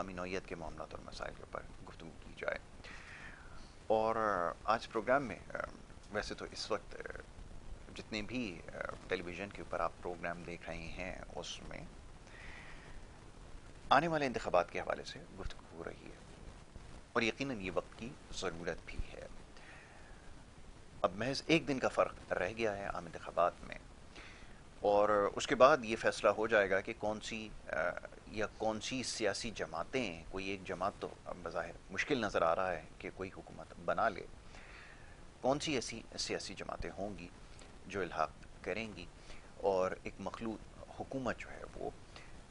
इस्लामी नौइयत के मामलात और मसाइल के ऊपर गुफ्तगू की जाए। और आज प्रोग्राम में वैसे तो इस वक्त जितने भी टेलीविज़न के ऊपर आप प्रोग्राम देख रहे हैं उसमें आने वाले इंतखाबात के हवाले से गुफ्तगू हो रही है और यकीनन ये वक्त की ज़रूरत भी है। अब महज एक दिन का फ़र्क रह गया है आम इंतखाबात में और उसके बाद ये फ़ैसला हो जाएगा कि कौन सी सियासी जमातें, कोई एक जमात तो बज़ाहिर मुश्किल नज़र आ रहा है कि कोई हुकूमत बना ले, कौन सी ऐसी सियासी जमातें होंगी जो इल्हाक करेंगी और एक मखलूत हुकूमत जो है वो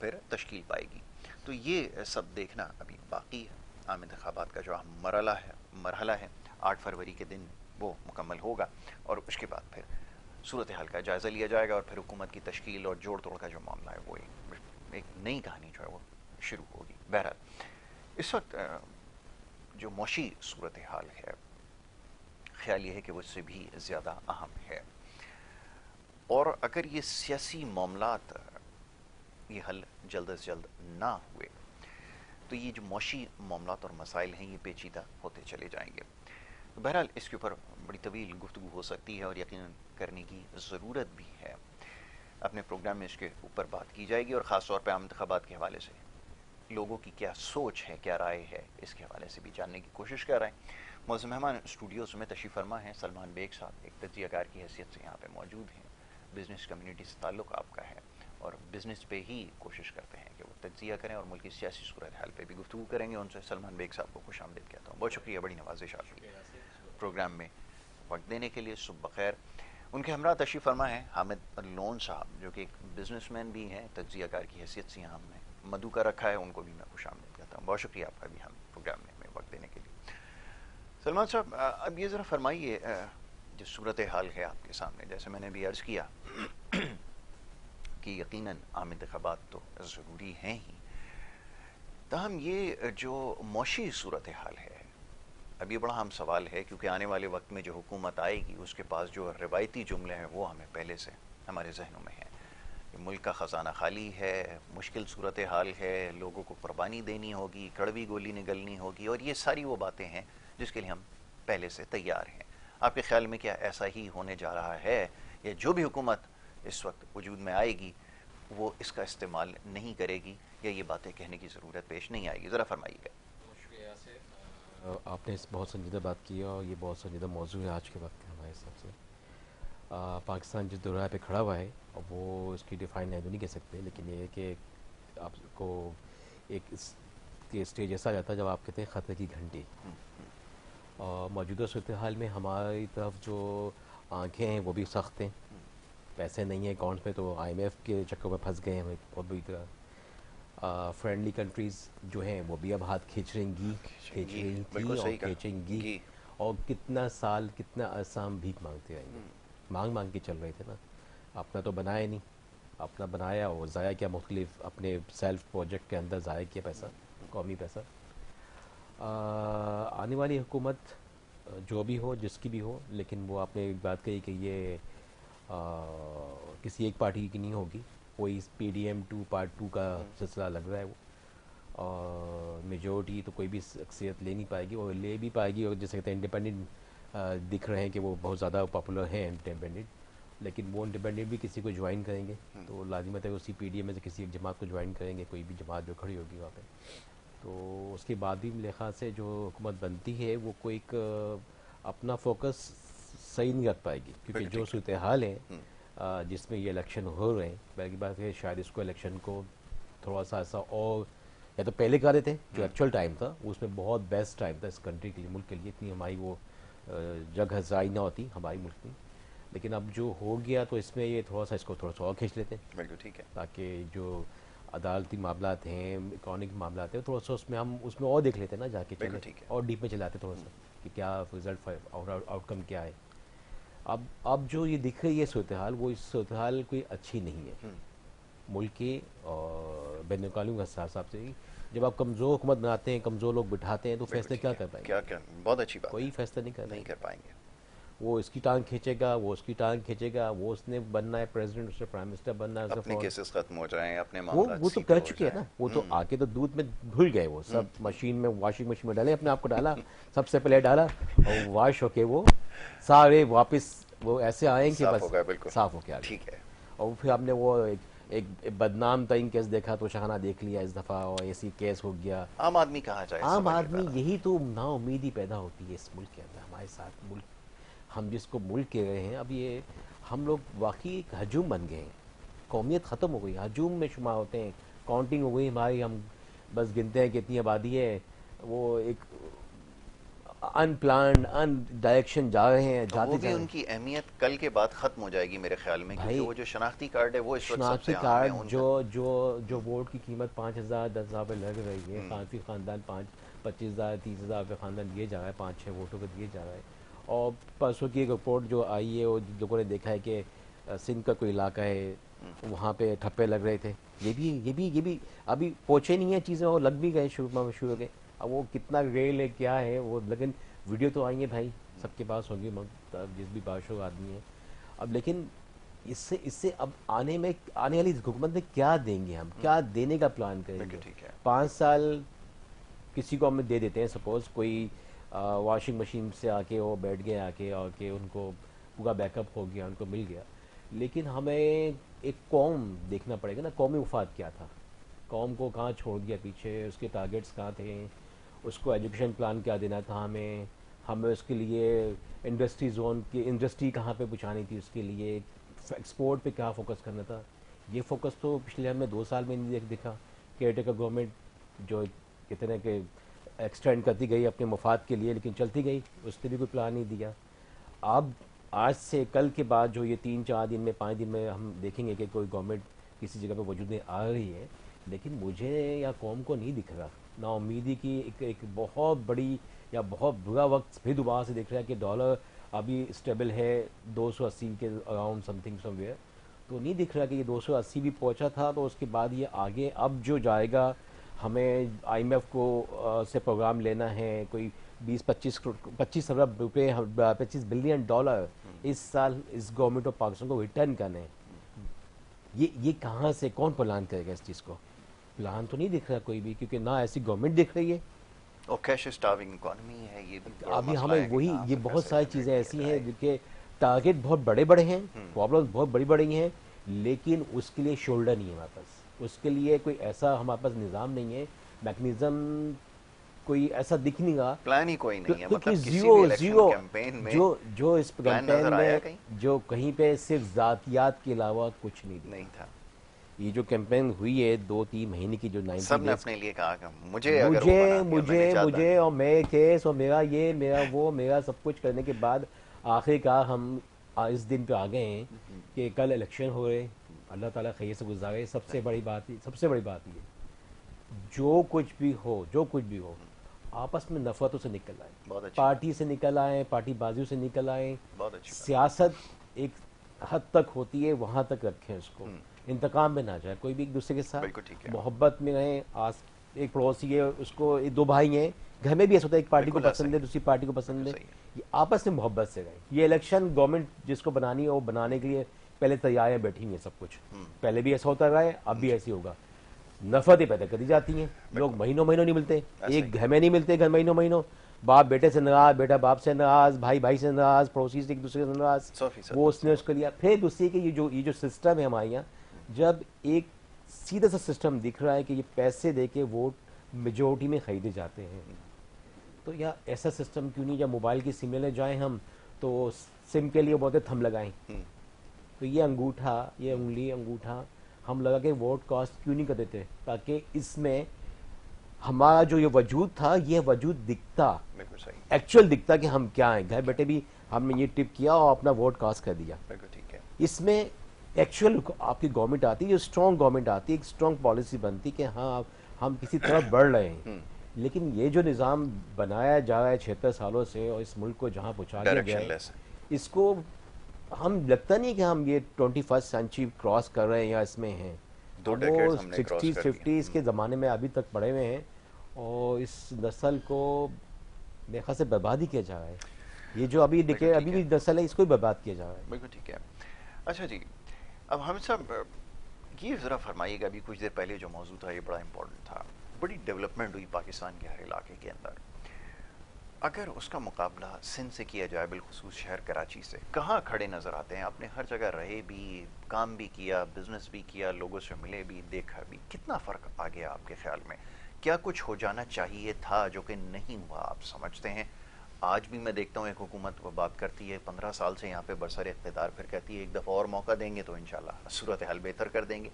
फिर तश्कील पाएगी। तो ये सब देखना अभी बाकी है। आम इंतखाबात का जो अहम मरहला है 8 फरवरी के दिन वो मुकम्मल होगा और उसके बाद फिर सूरत हाल का जायज़ा लिया जाएगा और फिर हुकूमत की तश्कील और जोड़ तोड़ का जो मामला है वो एक नई कहानी जो है वो शुरू होगी। बहरहाल इस वक्त जो मौशी सूरत हाल है, ख्याल ये है कि वो इससे भी ज़्यादा अहम है और अगर ये सियासी मामलात ये हल जल्द अज जल्द ना हुए तो ये जो मौशी मामलात और मसाइल हैं ये पेचीदा होते चले जाएंगे। तो बहरहाल इसके ऊपर बड़ी तवील गुफ्तगू हो सकती है और यकीनन करने की ज़रूरत भी है। अपने प्रोग्राम में इसके ऊपर बात की जाएगी और ख़ास तौर पर आम इंतखाबात के हवाले से लोगों की क्या सोच है, क्या राय है, इसके हवाले से भी जानने की कोशिश कर रहे हैं। मौजूद मेहमान स्टूडियोज़ में तशरीफ़ फरमा है सलमान बेग साहब, एक तज्ज़ियाकार की हैसियत से यहाँ पे मौजूद हैं। बिज़नेस कम्युनिटी से ताल्लुक़ आपका है और बिज़नेस पे ही कोशिश करते हैं कि वो तज्ज़िया करें और मुल्क की सियासी सूरत हाल पे भी गुफ्तगू करेंगे। उनसे सलमान बेग साहब को खुशामदीद कहता हूँ। बहुत शुक्रिया, बड़ी नवाजिश आपकी प्रोग्राम में वक्त देने के लिए। सुबह खैर। उनके हमरा तशरीफ़ फरमा है हामिद लोन साहब जो कि एक बिज़नेसमैन भी हैं, तज्ज़ियाकार की हैसियत से यहाँ हमने मधु का रखा है, उनको भी मैं खुशामदीद कहता हूँ। बहुत शुक्रिया आपका भी हम प्रोग्राम में वक्त देने के लिए। सलमान साहब, अब ये ज़रा फरमाइए, जो सूरत हाल है आपके सामने, जैसे मैंने भी अर्ज़ किया कि यकीनन आम इंतखाबात तो ज़रूरी हैं ही, ताहम ये जो मौशी सूरत हाल है अब ये बड़ा अहम सवाल है क्योंकि आने वाले वक्त में जो हुकूमत आएगी उसके पास जो रिवायती जुमले हैं वो हमें पहले से हमारे जहनों में हैं कि मुल्क का ख़जाना खाली है, मुश्किल सूरत हाल है, लोगों को कुर्बानी देनी होगी, कड़वी गोली निगलनी होगी और ये सारी वो बातें हैं जिसके लिए हम पहले से तैयार हैं। आपके ख्याल में क्या ऐसा ही होने जा रहा है या जो भी हुकूमत इस वक्त वजूद में आएगी वो इसका इस्तेमाल नहीं करेगी या ये बातें कहने की ज़रूरत पेश नहीं आएगी? ज़रा फरमाइएगा। आपने इस बहुत संजीदा बात की है और ये बहुत संजीदा मौजू है आज के वक्त का हमारे हिसाब से। पाकिस्तान जिस दुराह पे खड़ा हुआ है और वो इसकी डिफ़ाइन है तो नहीं कह सकते, लेकिन ये है कि आपको एक स्टेज ऐसा आ जाता है जब आप कहते हैं ख़तरे की घंटी। और मौजूदा सूरत हाल में हमारी तरफ जो आंखें हैं वो भी सख्त हैं, पैसे नहीं हैं अकाउंट में तो IMF के चक्कर में फंस गए हैं हमें बहुत बुरी तरह। फ्रेंडली कंट्रीज़ जो हैं वो भी अब हाथ खींच जी, रही थी बिल्कुल और सही कहा खींचेंगी। जी। और कितना साल कितना अरसा हम भीख मांगते रहेंगे, मांग मांग के चल रहे थे ना। अपना तो बनाया नहीं, अपना बनाया और ज़ाया किया, मुख्तलिफ अपने सेल्फ प्रोजेक्ट के अंदर ज़ाया किया पैसा, कौमी पैसा। आने वाली हुकूमत जो भी हो जिसकी भी हो, लेकिन वो आपने एक बात कही कि ये किसी एक पार्टी की नहीं होगी, कोई PDM 2 पार्ट 2 का सिलसिला लग रहा है वो। और मेजोरिटी तो कोई भी शख्सियत ले नहीं पाएगी और ले भी पाएगी और जैसे कहते हैं इंडिपेंडेंट दिख रहे हैं कि वो बहुत ज़्यादा पॉपुलर हैं इंडिपेंडेंट, लेकिन वो इंडिपेंडेंट भी किसी को ज्वाइन करेंगे तो लाजिमत है उसी PDM में से किसी एक जमात को ज्वाइन करेंगे, कोई भी जमात जो खड़ी होगी वहाँ पे। तो उसके बाद भी मेरे ख्याल से जो हुकूमत बनती है वो कोई एक अपना फोकस सही नहीं रख पाएगी क्योंकि बिल्कुल जो ठीक सूरत हाल है जिसमें ये इलेक्शन हो रहे हैं, पहली बात है शायद इसको इलेक्शन को थोड़ा सा ऐसा और या तो पहले कर देते जो एक्चुअल टाइम था उसमें बहुत बेस्ट टाइम था इस कंट्री के लिए, मुल्क के लिए। इतनी हमारी वो जग हज़ाई ना होती हमारी मुल्क में, लेकिन अब जो हो गया तो इसमें ये थोड़ा सा इसको थोड़ा सा और खींच लेते हैं बिल्कुल ठीक है। ताकि जो अदालती मामलात हैं, इकॉनिक मामलात हैं, थोड़ा सा उसमें हम उसमें और देख लेते हैं ना जाके, बिल्कुल चले ठीक है। और डीप में चलाते थोड़ा सा कि क्या रिजल्ट आउटकम क्या है। अब जो ये दिख रही है सूरत हाल, वो इस सूरत हाल कोई अच्छी नहीं है मुल्क के और बैन अवी हिसाब से। जब आप कमज़ोर हुकूमत बनाते हैं, कमज़ोर लोग बिठाते हैं तो बिल्कुल फैसले ठीक क्या है। कर पाएंगे? क्या क्या बहुत अच्छी बात है। कोई फैसला नहीं कर नहीं पाएंगे। कर पाएंगे। वो इसकी टांग खींचेगा, वो उसकी टांग खींचेगा, वो उसने बनना है प्रेसिडेंट, उसने प्राइम मिनिस्टर बनना है, अपने केसेस खत्म हो जाएं, अपने वो मामला वो तो सीधे कर हो चुके हैं जाएं। ना, वो तो आके तो दूध में धुल गए, वो सब मशीन में, वॉशिंग मशीन में डाले, अपने आप को डाला, सबसे पहले डाला, और वॉश होके वो सारे वापस वो ऐसे आए कि साफ हो बस गया, बिल्कुल साफ होके आ गए। ठीक है। और फिर आपने वो एक बदनाम तरीन केस देखा तो शहाना देख लिया इस दफ़ा, और ऐसी केस हो गया। आम आदमी कहाँ जाए, आम समझ नहीं आदमी, पा रहा। यही तो नाउमीदी पैदा होती है इस मुल्क के अंदर हमारे साथ। मुल्क, हम जिसको मुल्क कह रहे हैं, अब ये हम लोग वाकई एक हजूम बन गए हैं, कौमियत ख़त्म हो गई, हजूम में शुमार होते हैं, काउंटिंग हो गई हमारी, हम बस गिनते हैं कितनी आबादी है, वो एक अनप्लान्ड अन डायरेक्शन जा रहे हैं, तो वो जाते भी जा रहे हैं। उनकी अहमियत कल के बाद खत्म हो जाएगी मेरे ख्याल में, क्योंकि भाई वो जो शनाख्ती कार्ड है वो इस वक्त सबसे शनाख्ती आम है कार्ड, उनका। जो वोट की कीमत 5,000 10,000 पे लग रही है, काफ़ी ख़ानदान 25,000 30,000 पे ख़ानदान दिए जा रहा है, 5-6 वोटों पे दिए जा रहा है। और परसों की एक रिपोर्ट जो आई है, वो लोगों ने देखा है कि सिंध का कोई इलाका है, वहाँ पे ठप्पे लग रहे थे। ये भी अभी पहुँचे नहीं है चीज़ें, और लग भी गए, शुरू हो गए। अब वो कितना रेल है क्या है वो, लेकिन वीडियो तो आई है भाई, सबके पास होंगी, जिस भी बाशो आदमी है। अब लेकिन इससे इससे अब आने वाली हुकूमत में क्या देंगे हम, क्या देने का प्लान करेंगे? बिल्कुल ठीक है। 5 साल किसी को हम दे देते हैं, सपोज कोई वॉशिंग मशीन से आके वो बैठ गए, आके उनको पूरा बैकअप हो गया, उनको मिल गया। लेकिन हमें एक कौम देखना पड़ेगा ना, कौमी मुफाद क्या था, कौम को कहाँ छोड़ दिया पीछे, उसके टारगेट्स कहाँ थे, उसको एजुकेशन प्लान क्या देना था हमें, हमें उसके लिए इंडस्ट्री जोन की इंडस्ट्री कहाँ पे पहुँचानी थी, उसके लिए एक्सपोर्ट पे क्या फोकस करना था। ये फोकस तो पिछले हमें 2 साल में नहीं दिखा। केयर टेकर गवर्नमेंट जो कितने के एक्सटेंड करती गई अपने मुफाद के लिए, लेकिन चलती गई, उसने भी कोई प्लान नहीं दिया। अब आज से कल के बाद जो ये 3-4 दिन में 5 दिन में हम देखेंगे कि कोई गवर्नमेंट किसी जगह पे वजूद में आ रही है, लेकिन मुझे या कौम को नहीं दिख रहा। नाउमीदी की एक बहुत बड़ी या बहुत बुरा वक्त फिर दोबारा से दिख रहा है कि डॉलर अभी स्टेबल है 280 के अराउंड समथिंग समवेयर, तो नहीं दिख रहा कि ये 280 भी पहुंचा था, तो उसके बाद ये आगे अब जो जाएगा, हमें आईएमएफ को से प्रोग्राम लेना है, कोई 20-25 अरब रुपये, 25 बिलियन डॉलर इस साल इस गवर्नमेंट ऑफ पाकिस्तान को रिटर्न करने हैं। ये कहाँ से, कौन प्लान करेगा इस चीज़ को? प्लान तो नहीं दिख रहा कोई भी, क्योंकि ना ऐसी गवर्नमेंट दिख रही है, और कैश स्टार्विंग इकोनॉमी है, ये भी बड़ा अभी मसला हमें है कि वही, कहाँ ये से बहुत पैसे सारी जनरेट चीज़ें किए ऐसी हैं जाए। जिनके टारगेट बहुत बड़े बड़े हैं, प्रॉब्लम्स बहुत बड़ी बड़ी हैं, लेकिन उसके लिए शोल्डर नहीं है हमारे पास, उसके लिए कोई ऐसा हमारे पास निज़ाम नहीं है, मैकेनिज़्म कोई ऐसा दिख नहीं रहा, प्लान ही कोई नहीं है, क्योंकि मतलब किसी भी जीरो इलेक्शन जीरो कैंपेन में जो इस प्लान कैंपेन नजर आया में कहीं? जो कहीं पे सिर्फ जातियात के अलावा कुछ नहीं दिखा। नहीं था। ये जो कैंपेन हुई है 2-3 महीने की, जो 90 सब ने डेज, अपने लिए कहा कि मुझे अगर वो बना दिया, मैंने चाहता। मुझे और मेरे केस और मेरा ये मेरा वो मेरा सब कुछ करने के बाद आखिरकार हम इस दिन पे आ गए हैं कि कल इलेक्शन हो रहे, अल्लाह ताला खैर से गुजारे। सबसे बड़ी बात ये, जो कुछ भी हो आपस में नफरतों से निकल आए, बहुत अच्छी पार्टी से निकल आए, पार्टी बाजियों से निकल आए। बहुत अच्छी बात। सियासत एक हद तक होती है, वहाँ तक रखें उसको, इंतकाम में ना जाए कोई भी एक दूसरे के साथ, बिल्कुल ठीक है। मोहब्बत में रहें। आस एक पड़ोसी है, उसको दो भाई हैं, घर में भी ऐसा होता है, एक पार्टी को बिल्कुल पसंद ऐसा है, ही। दूसरी पार्टी को पसंद है, बिल्कुल सही ये आपस में मोहब्बत से रहें। ये इलेक्शन गवर्नमेंट जिसको बनानी है वो बनाने के लिए पहले तैयारियां बैठी हुई हैं, सब कुछ पहले भी ऐसा होता रहा है, अब भी ऐसी होगा। नफरतें पैदा करी जाती हैं, लोग महीनों महीनों नहीं मिलते, ही। एक घर में नहीं मिलते, घर महीनों, बाप बेटे से नाराज, बेटा बाप से नाराज, भाई भाई से नाराज, पड़ोसी से एक दूसरे से नाराज, 100% वो उसने उसको लिया। फिर दूसरे के ये जो सिस्टम है हमारे यहाँ, जब एक सीधा सा सिस्टम दिख रहा है कि ये पैसे दे के वोट मेजोरिटी में खरीदे जाते हैं, तो यार ऐसा सिस्टम क्यों नहीं? जब मोबाइल की सिम लेने जाएं हम, तो सिम के लिए बोलते थंब लगाएं, तो ये अंगूठा, ये उंगली अंगूठा हम लगा के वोट कास्ट क्यों नहीं कर देते, ताकि इसमें हमारा जो ये वजूद था, ये वजूद दिखता, बिल्कुल सही। एक्चुअल दिखता कि हम क्या हैं। घर बैठे भी हमने ये टिप किया और अपना वोट कास्ट कर दिया। बिल्कुल ठीक है। इसमें एक्चुअल आपकी गवर्नमेंट आती है, जो स्ट्रॉन्ग गवर्नमेंट आती है, एक स्ट्रॉन्ग पॉलिसी बनती कि हाँ हम किसी तरफ बढ़ रहे हैं। लेकिन ये जो निज़ाम बनाया जा रहा है 76 सालों से, और इस मुल्क को जहाँ पहुँचा दिया गया है, डायरेक्शनलेस। इसको हम लगता नहीं कि हम ये 21st सेंचुरी क्रॉस कर रहे हैं या इसमें हैं। 2 वो decades हमने क्रॉस 60s कर दिए। 50s के ज़माने में अभी तक पड़े हुए हैं, और इस नस्ल को मेरे ख्याल से बर्बाद ही किया जा रहा है। ये जो अभी बिल्कुल डिके ठीक अभी है, भी नस्ल है, इसको ही बर्बाद किया जा रहा है। बिल्कुल ठीक है। अच्छा जी, अब हम सब ये ज़रा फरमाइएगा, अभी कुछ देर पहले जो मौजूद था ये बड़ा इंपॉर्टेंट था। बड़ी डेवलपमेंट हुई पाकिस्तान के हर इलाके के अंदर। अगर उसका मुकाबला सिंध से किया जाए, बिलखुसूस शहर कराची से, कहाँ खड़े नज़र आते हैं? आपने हर जगह रहे भी, काम भी किया, बिजनेस भी किया, लोगों से मिले भी, देखा भी, कितना फ़र्क आ गया आपके ख्याल में? क्या कुछ हो जाना चाहिए था जो कि नहीं हुआ, आप समझते हैं? आज भी मैं देखता हूँ एक हुकूमत को बात करती है 15 साल से यहाँ पे बरसर इक़्तिदार, फिर कहती है एक दफ़ा और मौका देंगे तो इंशाल्लाह सूरत हाल बेहतर कर देंगे।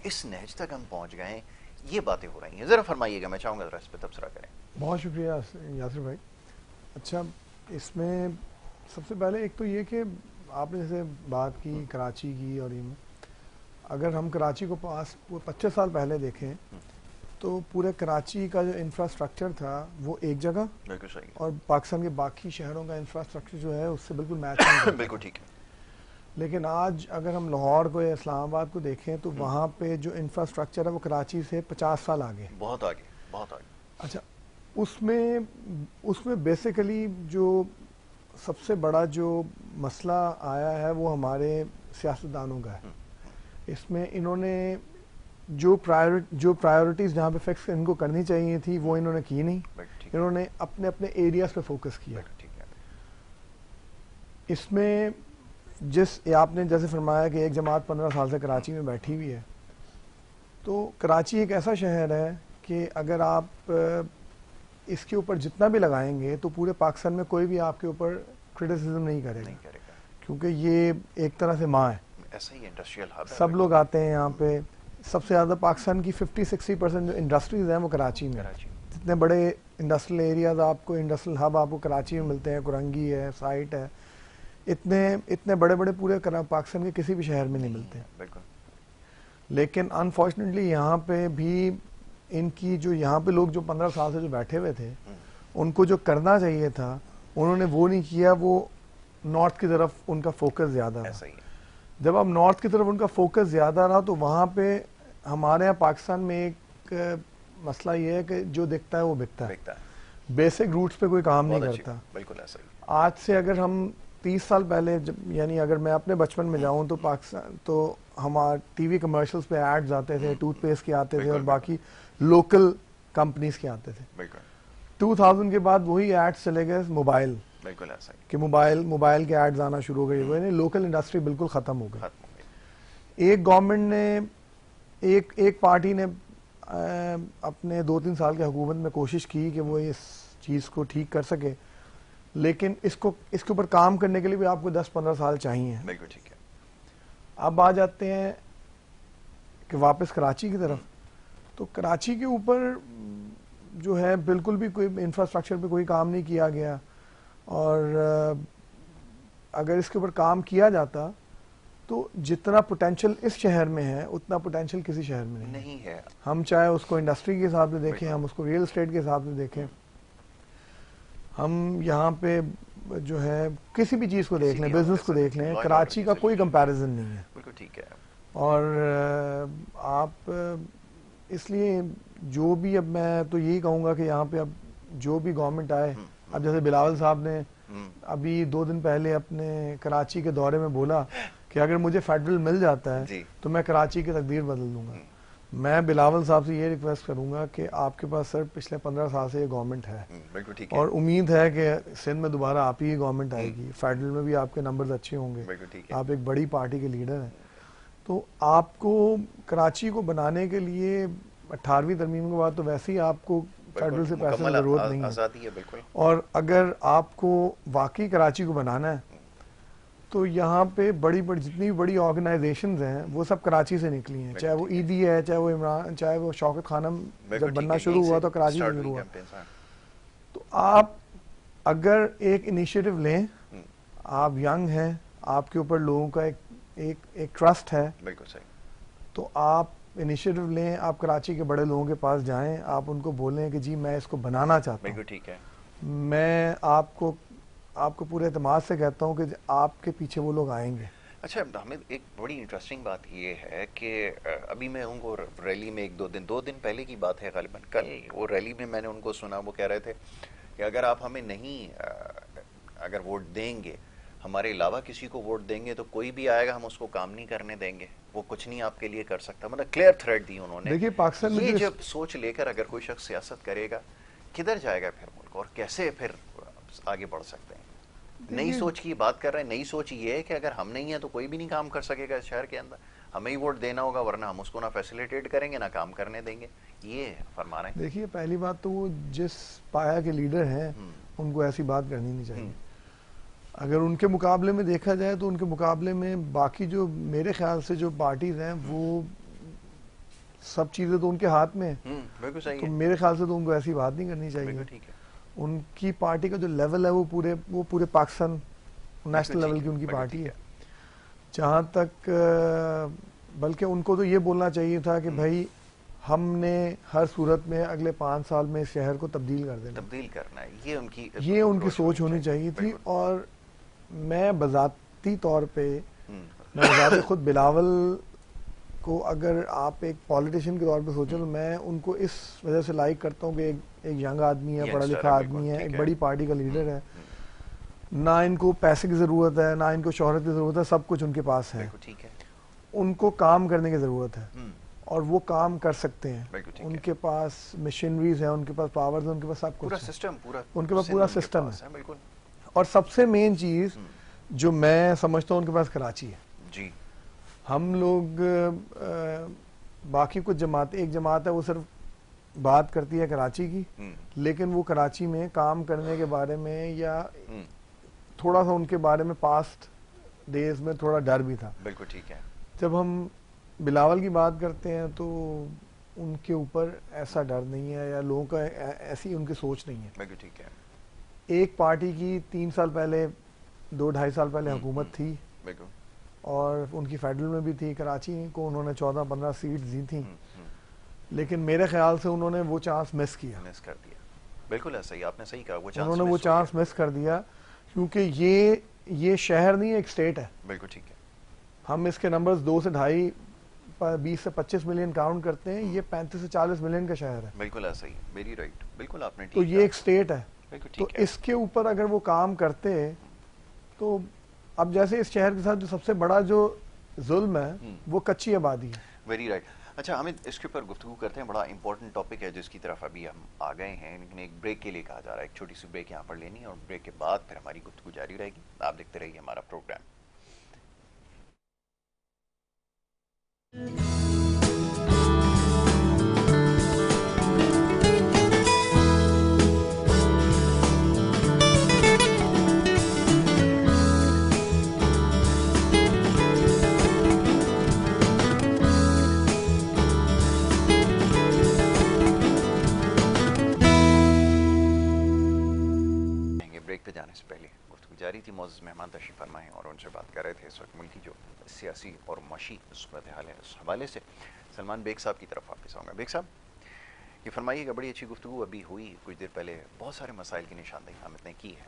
इस नहज तक हम पहुँच गए हैं, ये बातें हो रही हैं। ज़रा फरमाइएगा, मैं चाहूँगा ज़रा इस पर तबसरा करें। बहुत शुक्रिया यासिर भाई। अच्छा, इसमें सबसे पहले एक तो ये कि आपने जैसे बात की कराची की, और ये में अगर हम कराची को पास 25 साल पहले देखें तो पूरे कराची का जो इंफ्रास्ट्रक्चर था वो एक जगह, बिल्कुल सही और पाकिस्तान के बाकी शहरों का इंफ्रास्ट्रक्चर जो है उससे बिल्कुल मैच नहीं करता। बिल्कुल ठीक है। लेकिन आज अगर हम लाहौर को या इस्लामाबाद को देखें तो वहाँ पे जो इंफ्रास्ट्रक्चर है वो कराची से 50 साल आगे, बहुत आगे, बहुत आगे। अच्छा, उसमें उसमें बेसिकली जो सबसे बड़ा जो मसला आया है वो हमारे सियासतदानों का है। इसमें इन्होंने जो प्रायोरिटीज़ जहाँ पे फिक्स इनको करनी चाहिए थी वो इन्होंने की नहीं। इन्होंने अपने अपने एरियाज़ पे फोकस किया। ठीक है। इसमें आपने जैसे फरमाया कि एक जमात 15 साल से कराची में बैठी हुई है, तो कराची एक ऐसा शहर है कि अगर आप इसके ऊपर जितना भी लगाएंगे तो पूरे पाकिस्तान में कोई भी आपके ऊपर क्रिटिसिज्म नहीं करेगा, क्योंकि ये एक तरह से माँ है। ऐसा ही इंडस्ट्रियल हब है, सब लोग आते हैं यहाँ पे। सबसे ज़्यादा पाकिस्तान की 50-60% जो इंडस्ट्रीज़ हैं वो कराची में। जितने बड़े इंडस्ट्रियल एरियाज आपको, इंडस्ट्रियल हब आपको कराची में मिलते हैं, कुरंगी है, साइट है, इतने बड़े बड़े पूरे पाकिस्तान के किसी भी शहर में नहीं मिलते। बिल्कुल। लेकिन अनफॉर्चुनेटली यहाँ पे भी इनकी जो यहाँ पे लोग जो 15 साल से जो बैठे हुए थे, उनको जो करना चाहिए था उन्होंने वो नहीं किया। वो नॉर्थ की तरफ उनका फोकस ज़्यादा था। जब अब नॉर्थ की तरफ उनका फोकस ज़्यादा रहा तो वहाँ पे हमारे यहाँ पाकिस्तान में एक मसला ये है कि जो दिखता है वो बिकता है। बेसिक रूट्स पे कोई काम नहीं करता। बिल्कुल ऐसा ही। आज से अगर हम 30 साल पहले, यानी अगर मैं अपने बचपन में जाऊं तो पाकिस्तान तो हमारे टीवी कमर्शियल्स पे एड्स आते थे, टूथपेस्ट के आते थे और बाकी लोकल कंपनीज के आते थे। 2000 के बाद वही एड्स चले गए मोबाइल। बिल्कुल ऐसा ही कि मोबाइल के एड्स आना शुरू हो गए हुए, लोकल इंडस्ट्री बिल्कुल खत्म हो गई। एक गवर्नमेंट ने, एक पार्टी ने अपने 2-3 साल की हुकूमत में कोशिश की कि वो इस चीज़ को ठीक कर सके, लेकिन इसके ऊपर काम करने के लिए भी आपको 10-15 साल चाहिए। बिल्कुल ठीक है। अब आ जाते हैं कि वापस कराची की तरफ। तो कराची के ऊपर जो है बिल्कुल भी कोई इंफ्रास्ट्रक्चर पे कोई काम नहीं किया गया, और अगर इसके ऊपर काम किया जाता तो जितना पोटेंशियल इस शहर में है उतना पोटेंशियल किसी शहर में नहीं है। हम चाहे उसको इंडस्ट्री के हिसाब से देखें, हम उसको रियल एस्टेट के हिसाब से देखें, हम यहाँ पे जो है किसी भी चीज़ को देख लें, बिजनेस को देख लें, कराची का कोई कंपैरिजन नहीं है। बिल्कुल ठीक है। और आप इसलिए जो भी, अब मैं तो यही कहूँगा कि यहाँ पे अब जो भी गवर्नमेंट आए, अब जैसे बिलावल साहब ने अभी 2 दिन पहले अपने कराची के दौरे में बोला कि अगर मुझे फेडरल मिल जाता है तो मैं कराची की तकदीर बदल दूंगा। मैं बिलावल साहब से ये रिक्वेस्ट करूंगा कि आपके पास सर पिछले 15 साल से ये गवर्नमेंट है, और उम्मीद है कि सिंध में दोबारा आप ही गवर्नमेंट आएगी, फेडरल में भी आपके नंबर्स अच्छे होंगे, आप एक बड़ी पार्टी के लीडर हैं, तो आपको कराची को बनाने के लिए 18वीं तरमीम के बाद तो वैसे ही आपको फेडरल से पैसे की जरूरत नहीं है। बिल्कुल। और अगर आपको वाकई कराची को बनाना है तो यहाँ पे बड़ी जितनी भी बड़ी ऑर्गेनाइजेशंस हैं वो सब कराची से निकली हैं, चाहे वो ईदी है, चाहे वो इमरान, चाहे वो शौकत खानम जब बनना शुरू हुआ तो कराची से शुरू हुआ। तो आप अगर एक इनिशिएटिव लें, आप यंग हैं, आपके ऊपर लोगों का एक ट्रस्ट है, बिल्कुल सही, तो आप इनिशिएटिव लें, आप कराची के बड़े लोगों के पास जाएं, आप उनको बोलें कि जी मैं इसको बनाना चाहता हूँ। बिल्कुल ठीक है। मैं आपको पूरे एतमाद से कहता हूँ कि आपके पीछे वो लोग आएंगे। अच्छा हामिद, एक बड़ी इंटरेस्टिंग बात ये है कि अभी मैं उनको रैली में 2 दिन पहले की बात है, ग़ालिबन कल, वो रैली में मैंने उनको सुना, वो कह रहे थे कि अगर आप हमें नहीं अगर वोट देंगे, हमारे अलावा किसी को वोट देंगे तो कोई भी आएगा हम उसको काम नहीं करने देंगे, वो कुछ नहीं आपके लिए कर सकता। मतलब क्लियर थ्रेट दी उन्होंने। देखिए पाकिस्तान में ये जब सोच लेकर अगर कोई शख्स सियासत करेगा, किधर जाएगा फिर मुल्क, और कैसे फिर आगे बढ़ सकते हैं? नई सोच की बात कर रहे हैं। नई सोच ये है कि अगर हम नहीं है तो कोई भी नहीं काम कर सकेगा इस शहर के अंदर, हमें ही वोट देना होगा, वरना हम उसको ना फैसिलिटेट करेंगे ना काम करने देंगे। ये फरमा रहे हैं। देखिए पहली बात तो वो जिस पाया के लीडर हैं उनको ऐसी बात करनी नहीं चाहिए। अगर उनके मुकाबले में देखा जाए तो उनके मुकाबले में बाकी जो मेरे ख्याल से जो पार्टीज हैं वो सब चीजें तो उनके हाथ में है। बिल्कुल सही तो है। मेरे ख्याल से तो उनको ऐसी बात नहीं करनी चाहिए। ठीक है। उनकी पार्टी का जो लेवल है वो पूरे पाकिस्तान नेशनल लेवल की उनकी पार्टी है। जहाँ तक बल्कि उनको तो ये बोलना चाहिए था कि भाई हमने हर सूरत में अगले 5 साल में इस शहर को तब्दील कर देना, तब्दील करना है। ये उनकी सोच होनी चाहिए थी। और मैं बजाती तौर पे मैं बजाते खुद बिलावल को अगर आप एक पॉलिटिशियन के तौर पे सोचें तो मैं उनको इस वजह से लाइक करता हूँ कि एक यंग आदमी है, पढ़ा लिखा आदमी है, एक बड़ी पार्टी का लीडर है, ना इनको पैसे की ज़रूरत है ना इनको शोहरत की ज़रूरत है, सब कुछ उनके पास है। उनको काम करने की ज़रूरत है और वो काम कर सकते हैं। उनके पास मशीनरीज है, उनके पास पावर्स है, उनके पास सब कुछ है, उनके पास पूरा सिस्टम है। और सबसे मेन चीज़ जो मैं समझता हूँ उनके पास कराची है जी। हम लोग बाकी कुछ जमात, एक जमात है वो सिर्फ बात करती है कराची की, लेकिन वो कराची में काम करने के बारे में या थोड़ा सा उनके बारे में पास्ट डेज में थोड़ा डर भी था। बिल्कुल ठीक है। जब हम बिलावल की बात करते हैं तो उनके ऊपर ऐसा डर नहीं है या लोगों का ऐसी उनकी सोच नहीं है। बिल्कुल ठीक है। एक पार्टी की 3 साल पहले 2-2.5 साल पहले हुकूमत थी और उनकी फेडरल में भी थी। कराची को उन्होंने 14-15 सीट दी थी, लेकिन मेरे ख्याल से उन्होंने वो चांस मिस किया, मिस कर दिया। बिल्कुल है, सही आपने सही कहा, वो चांस उन्होंने वो चांस मिस कर दिया क्योंकि ये शहर नहीं एक स्टेट है। बिल्कुल ठीक है। हम इसके नंबर्स 2 से 2.5 20 से 25 मिलियन काउंट करते हैं, ये 35 से 40 मिलियन का शहर है। बिल्कुल है, सही, वेरी राइट, बिल्कुल आपने ठीक तो ये एक स्टेट है। तो है। इसके ऊपर अगर वो काम करते तो अब जैसे इस शहर के साथ जो सबसे बड़ा जो जुल्म है वो कच्ची आबादी है। Very right. अच्छा हामिद, इसके ऊपर गुफ्तगू करते हैं, बड़ा इंपॉर्टेंट टॉपिक है जिसकी तरफ अभी हम आ गए हैं, लेकिन एक ब्रेक के लिए कहा जा रहा है। एक छोटी सी ब्रेक यहाँ पर लेनी है और ब्रेक के बाद फिर हमारी गुफ्तगू जारी रहेगी। आप देखते रहिए हमारा प्रोग्राम। ब्रेक पे जाने से पहले गुफ्तगू जारी थी। मौजूद मेहमान तशरीफ फरमा हैं और उनसे बात कर रहे थे इस वक्त मुल्क की जो सियासी और माशी सूरत हाल है, उस हवाले से सलमान बेग साहब की तरफ वापस आऊँगा। बेग साहब, ये फरमाइएगा, बड़ी अच्छी गुफ्तगू अभी हुई कुछ देर पहले, बहुत सारे मसाइल की निशानदेही हामिद ने की है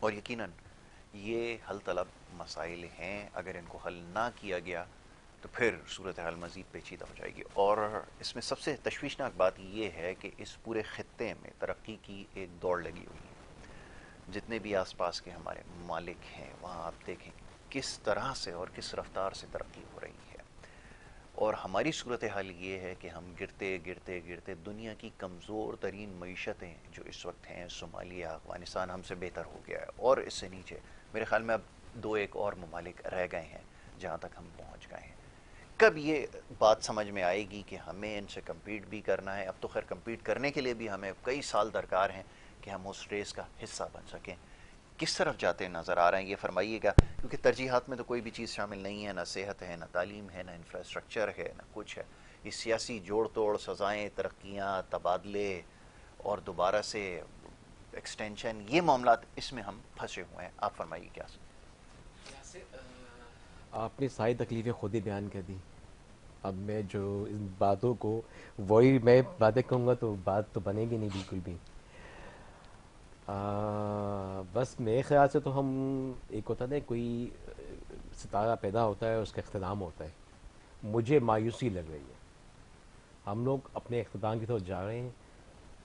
और यकीनन ये हल तलब मसाइल हैं। अगर इनको हल ना किया गया तो फिर सूरत हाल मज़ीद पेचीदा हो जाएगी। और इसमें सबसे तशवीशनाक बात यह है कि इस पूरे ख़ित्ते में तरक्की की एक दौड़ लगी हुई है। जितने भी आसपास के हमारे ममालिक हैं वहाँ आप देखें किस तरह से और किस रफ्तार से तरक्की हो रही है, और हमारी सूरत हाल ये है कि हम गिरते गिरते गिरते दुनिया की कमज़ोर तरीन मईशतें जो इस वक्त हैं, सोमालिया, अफ़गानिस्तान हमसे बेहतर हो गया है, और इससे नीचे मेरे ख्याल में अब 2-1 और ममालिक रह गए हैं जहाँ तक हम पहुँच गए हैं। कब ये बात समझ में आएगी कि हमें इनसे कम्पीट भी करना है? अब तो खैर कम्पीट करने के लिए भी हमें कई साल दरकार हैं कि हम उस रेस का हिस्सा बन सकें। किस तरफ जाते नज़र आ रहे हैं ये फरमाइएगा, क्योंकि तरजीहात में तो कोई भी चीज़ शामिल नहीं है, ना सेहत है, ना तालीम है, ना इंफ्रास्ट्रक्चर है, ना कुछ है। ये सियासी जोड़ तोड़, सज़ाएँ, तरक्कियाँ, तबादले और दोबारा से एक्सटेंशन, ये मामलात, इसमें हम फंसे हुए हैं। आप फरमाइए क्या? आपने सारी तकलीफ़ें खुद ही बयान कर दी। अब मैं जो इन बातों को वही मैं बातें कहूँगा तो बात तो बनेगी नहीं बिल्कुल भी। बस मेरे ख्याल से तो हम, एक होता है ना कोई सितारा पैदा होता है उसका इख्तिताम होता है, मुझे मायूसी लग रही है। हम लोग अपने इख्तिताम की तरफ जा रहे हैं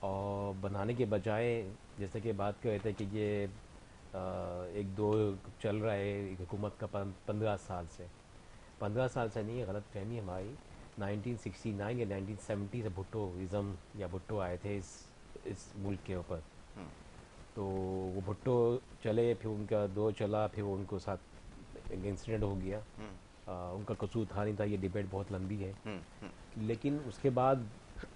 और बनाने के बजाय, जैसे कि बात कर रहे थे कि ये एक दो चल रहा है एक हुकूमत का 15 साल से नहीं, गलत फहमी हमारी 1969 या 1970 से भुट्टोइज़म या भुट्टो आए थे इस मुल्क के ऊपर। तो वो भुट्टो चले, फिर उनका दौर चला, फिर उनको साथ एक इंसिडेंट हो गया। उनका कसूर था नहीं था, ये डिबेट बहुत लंबी है। लेकिन उसके बाद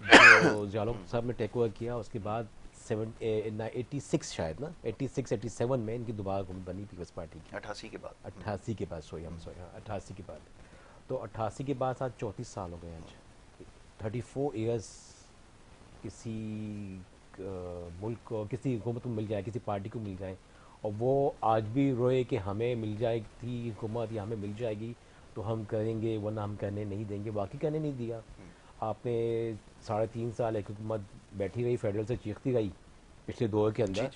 जो जालों साहब ने टेक ओवर किया, उसके बाद 86 शायद ना 86-87 में इनकी दोबारा हुकूमत बनी पीपल्स पार्टी की। 88 के बाद 88 के बाद सॉरी 88 के बाद। तो 88 के बाद आज 34 साल हो गए। आज 34 इयर्स किसी मुल्क को, किसी हुकूमत को मिल जाए, किसी पार्टी को मिल जाए, और वो आज भी रोए कि हमें मिल जाएगी हुकूमत या हमें मिल जाएगी तो हम करेंगे, वरना हम करने नहीं देंगे। वाकई करने नहीं दिया। आपने 3.5 साल एक हुकूमत बैठी रही, फेडरल से चीखती रही पिछले दौर के अंदर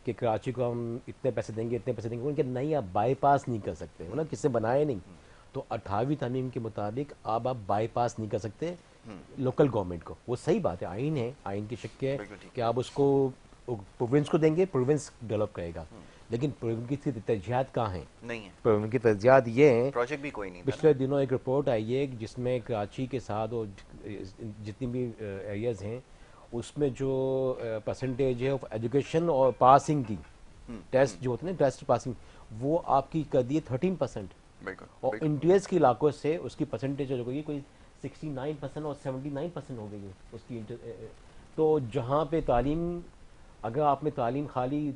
कि कराची को हम इतने पैसे देंगे, इतने पैसे देंगे। उनके नहीं, आप बाईपास नहीं कर सकते, मतलब किससे बनाए नहीं। तो 18वीं तरमीम के मुताबिक आप बाईपास नहीं कर सकते लोकल गवर्नमेंट को। वो सही बात है, आइन है, आइन की शक है कि आप उसको प्रोविंस को देंगे, प्रोविंस डेवलप करेगा। लेकिन प्रोविंस की तरजीहात कहाँ हैं? नहीं है। प्रोविंस की तरजीहात ये हैं, प्रोजेक्ट भी कोई नहीं। पिछले दिनों एक रिपोर्ट आई है जिसमें कराची के साथ और जितनी भी एरियाज हैं उसमें जो परसेंटेज है ऑफ एजुकेशन और पासिंग की, टेस्ट जो होते हैं टेस्ट पासिंग, वो आपकी कर दी है 13%। और इंटीरियर्स के इलाकों से उसकी परसेंटेज हो गई कोई 69% और 79% हो गई है उसकी। तो जहाँ पे तालीम, अगर आपने तालीम खाली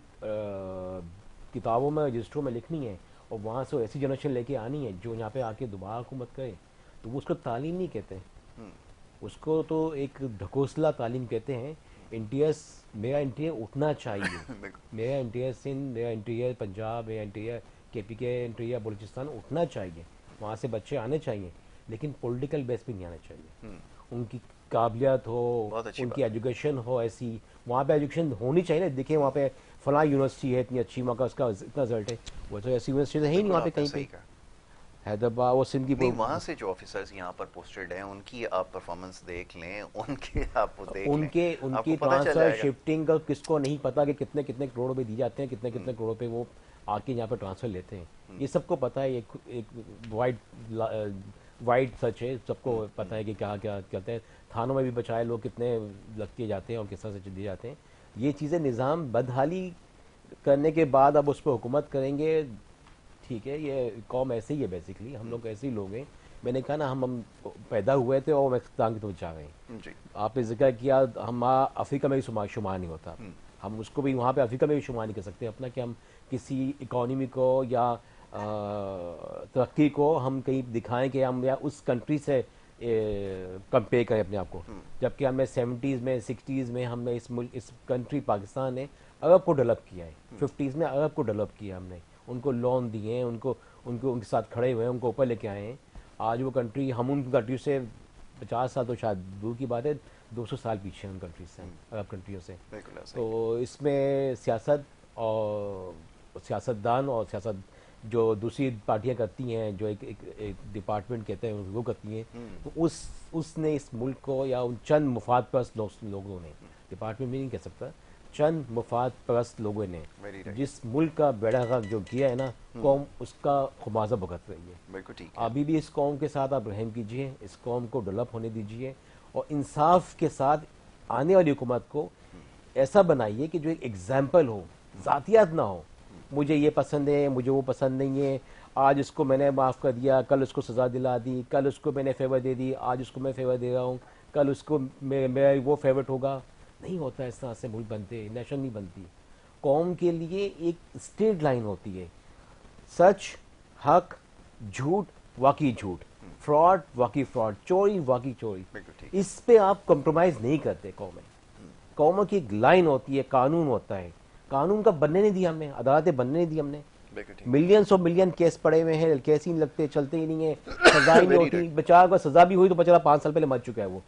किताबों में रजिस्टरों में लिखनी है और वहाँ से ऐसी जनरेशन लेके आनी है जो यहाँ पे आके दोबारा हुकूमत करे, तो वो उसको तालीम नहीं कहते हैं, उसको तो एक ढकोसला तालीम कहते हैं। इंटीरियर्स, मेरा इंटीरियर उठना चाहिए, मेरा इंटीरियर सिंध, मेरा इंटीरियर पंजाब, मेरा इंटीरियर KPK, इंटीरियर बलूचिस्तान उठना चाहिए, वहाँ से बच्चे आने चाहिए, लेकिन पॉलिटिकल बेस पे नहीं आना चाहिए। उनकी काबिलियत हो, उनकी एजुकेशन हो ऐसी, वहाँ पे एजुकेशन होनी चाहिए ना। देखिए वहाँ पे फलां यूनिवर्सिटी है इतनी अच्छी, वहाँ का उसका इतना रिजल्ट है, वो तो ऐसी यूनिवर्सिटी है ही नहीं वहाँ पे कहीं पे। हैदराबाद वो सिंध की वहाँ से जो ऑफिसर्स यहाँ पर पोस्टेड हैं उनकी आप परफॉर्मेंस देख लें, उनके आप वो देख उनकी ट्रांसफर शिफ्टिंग का किसको नहीं पता कि कितने कितने करोड़ रुपए दिए जाते हैं, कितने कितने करोड़ रुपए वो आके यहाँ पर ट्रांसफर लेते हैं। ये सबको पता है, एक वाइड सच है, सबको पता है कि क्या क्या कहते हैं। थानों में भी बचाए लोग कितने लगते जाते हैं और किस तरह से दिए जाते हैं। ये चीज़ें निज़ाम बदहाली करने के बाद अब उस पर हुकूमत करेंगे, ठीक है, ये कौम ऐसे ही है, बेसिकली हम लोग ऐसे ही लोग हैं। मैंने कहा ना, हम पैदा हुए थे और पाकिस्तान की तरफ जा रहे हैं। आपने जिक्र किया हम अफ्रीका में भी शुमार नहीं होता, हम उसको भी वहाँ पे अफ्रीका में भी शुमार नहीं कर सकते अपना, कि हम किसी इकोनॉमी को या तरक्की को हम कहीं दिखाएं कि हम या उस कंट्री से कंपेयर करें अपने आप को। जबकि हमने 70s में 60s में हमने इस कंट्री पाकिस्तान ने अरब को डेवलप किया है, 50s में अरब को डेवलप किया हमने, उनको लोन दिए हैं, उनके साथ खड़े हुए हैं, उनको ऊपर लेके आए हैं। आज वो कंट्री, हम उन कंट्री से 50 साल तो शायद दूर की बात है, 200 साल पीछे उन कंट्री से, अरब कंट्रियों से। तो इसमें सियासत और सियासतदान और सियासत जो दूसरी पार्टियां करती हैं, जो एक डिपार्टमेंट कहते हैं वो करती हैं, तो उसने इस मुल्क को, या उन चंद मुफाद परस्त लोगों ने, डिपार्टमेंट भी नहीं कह सकता, चंद मुफाद परस्त लोगों ने जिस मुल्क का बेड़ा गर्क जो किया है ना, कौम उसका खुमाजा भुगत रही है। अभी भी इस कौम के साथ आप रहम कीजिए, इस कौम को डेवलप होने दीजिए, और इंसाफ के साथ आने वाली हुकूमत को ऐसा बनाइए कि जो एक एग्जाम्पल हो, जातियात ना हो, मुझे ये पसंद है, मुझे वो पसंद नहीं है, आज इसको मैंने माफ़ कर दिया, कल उसको सज़ा दिला दी, कल उसको मैंने फेवर दे दी, आज उसको मैं फेवर दे रहा हूँ, कल उसको मेरा वो फेवरेट होगा। नहीं होता इस तरह से मुल्क बनते, नेशन नहीं बनती। कौम के लिए एक स्ट्रेट लाइन होती है, सच, हक, झूठ, वाकई झूठ, फ्रॉड, वाकई फ्रॉड, चोरी, वाकई चोरी। इस पे आप कॉम्प्रोमाइज़ नहीं करते। कौमों की एक लाइन होती है, कानून होता है, कानून का बनने नहीं दिया हमने, अदालतें बनने नहीं दी हमने। मिलियंस और मिलियन केस पड़े हुए हैं, केस ही नहीं लगते, चलते ही नहीं है, सजा ही नहीं होती। बेचारा को सजा भी हुई तो बेचारा 5 साल पहले मर चुका है, वो